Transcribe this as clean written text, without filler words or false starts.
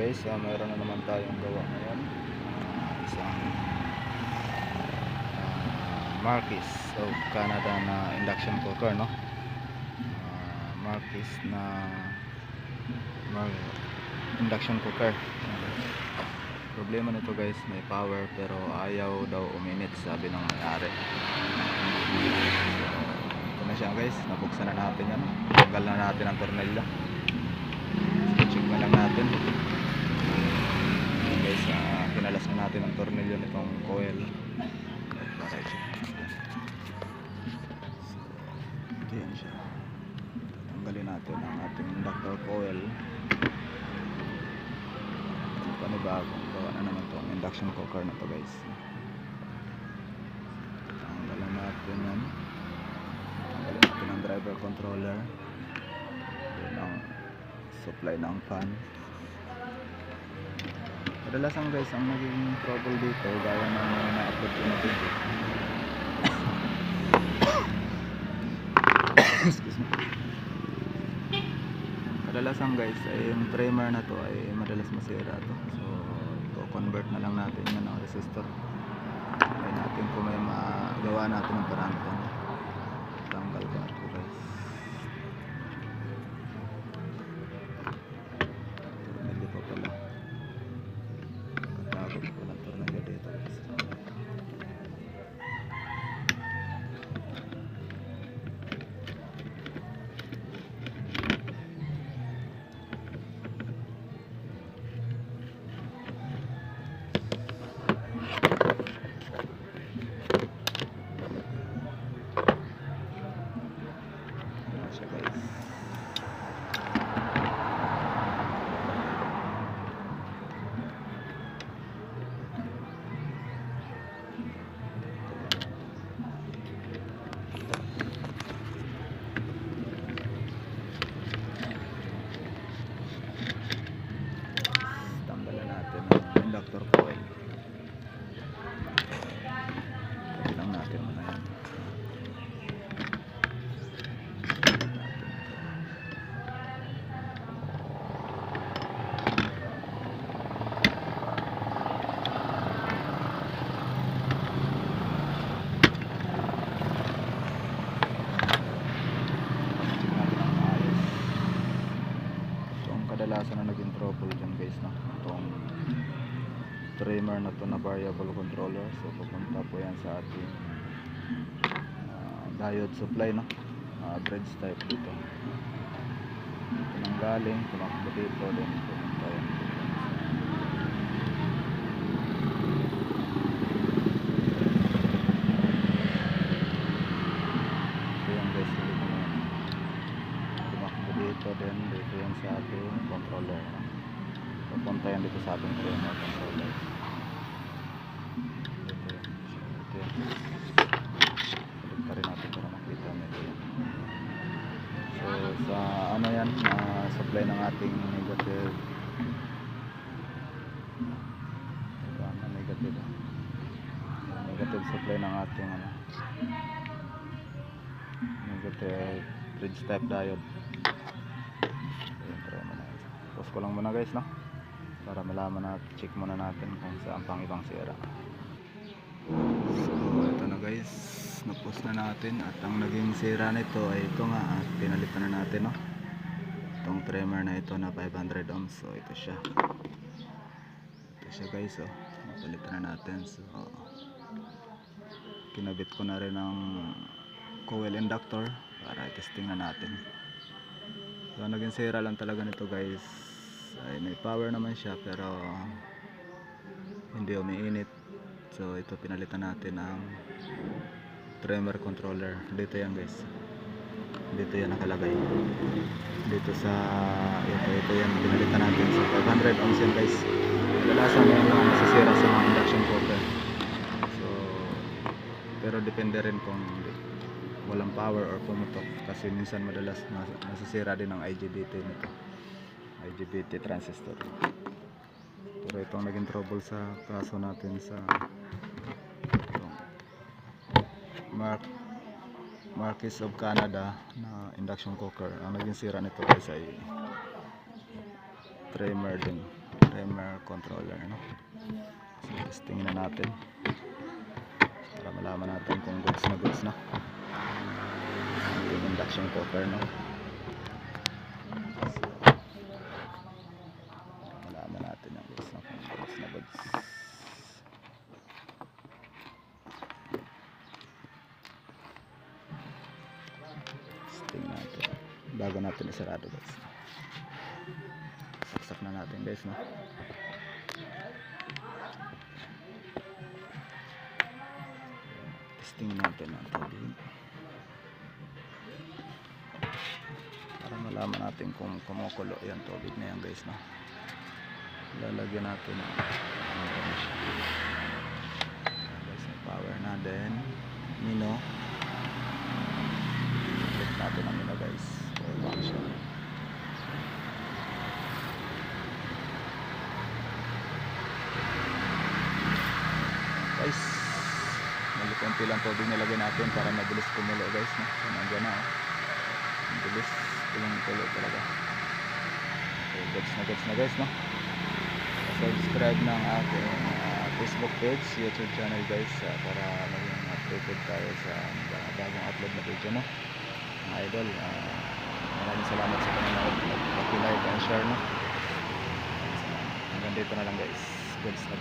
guys, mayroon na naman tayong gawa ngayon. Isang Marquis of Canada na induction cooker, no? Marquis na induction cooker. Problema nito guys, may power pero ayaw daw uminit, sabi ng may-ari. Ito na siya guys, nabuksan na natin yan. Tanggal na natin ang tornilyo. Check na lang natin guys. Kinalas na natin ang tornilyo nitong coil para siya. Ito yan siya. Tanggalin natin ang ating inductor coil. Panibagong gawa na naman itong induction cooker na to guys. Tanggalin natin yan. Tanggalin natin ang driver controller. Yan ang supply ng fan. Kadalasan guys, ang naging trouble dito gaya ng na-upload ko na video. Excuse me. Kadalasan guys ay yung primer na to ay madalas masira to. So ito, convert na lang natin yan ng resistor. Try natin kung may magawa natin ng paraan ko. Tanggal ko ito guys. Tornilyo pa pala. Katapos ko lang tornilyo dito guys. Inductor coil. Pwede lang natin muna yan. Itong kadalasan na naging trouble dyan guys, no? Itong trimmer na to na variable controller. So pupunta po yan sa ating diode supply, no? Bridge type dito. Ito nang galing, tumakbo dito, then pupunta yan. Ito yan guys, tumakbo dito, then dito yan sa ating controller, no? Pupunta yan dito sa ating trimmer controller. Balik pa rin natin para makita nito yan. So sa ano yan, supply ng ating negative. Negative supply ng ating negative bridge type diode. Pause ko lang muna guys, no? Para malaman na, check muna natin kung saan pang ibang sira. So ito na guys, na-post na natin at ang naging sira nito ay ito nga, at pinalitan na natin, no? Itong trimmer na ito na 500 ohms. So ito siya guys, oh. Napalitan na natin. So kinabit ko na rin ang coil inductor para i-testing na natin. So ang naging sira lang talaga nito guys ay may power naman siya pero hindi umiinit. So ito, pinalitan natin ang trimmer controller. Dito yan guys, dito yan nakalagay, dito sa ito yan, pinalitan natin. So 500 ohms yan guys. Kadalasan yan lang masisira sa mga induction cooker. So pero depende rin kung walang power or pumutok, kasi minsan madalas masisira din ang IGBT nito, IGBT transistor. Pero itong naging trouble sa kaso natin sa Marquis of Canada na induction cooker, ang naging sira nito guys ay trimmer din. timer controller, no? So testingin na natin para malaman natin kung goods na yung induction cooker, no? Malaman natin ang goods na goods. Testing natin bago natin isarado, guys. Saksak na natin, guys, no? Testing natin ang tubig para malaman natin kung kumukulo yung tubig na yan, guys, no? Lalagyan natin ng guys, yung power na, then mino. Check natin ang mino, guys, for function. Guys, konti lang tubig nilagay natin para mabilis kumulo, guys, no? So, nandiyan na, oh. Mabilis kulo talaga. Okay, goods na, guys, no? Subscribe ng aking Facebook page, YouTube channel, guys, para maging updated tayo sa mga bagong upload na video, no? Mga idol, maraming salamat sa panonood, like and share, no? Hanggang dito na lang, guys. Goods na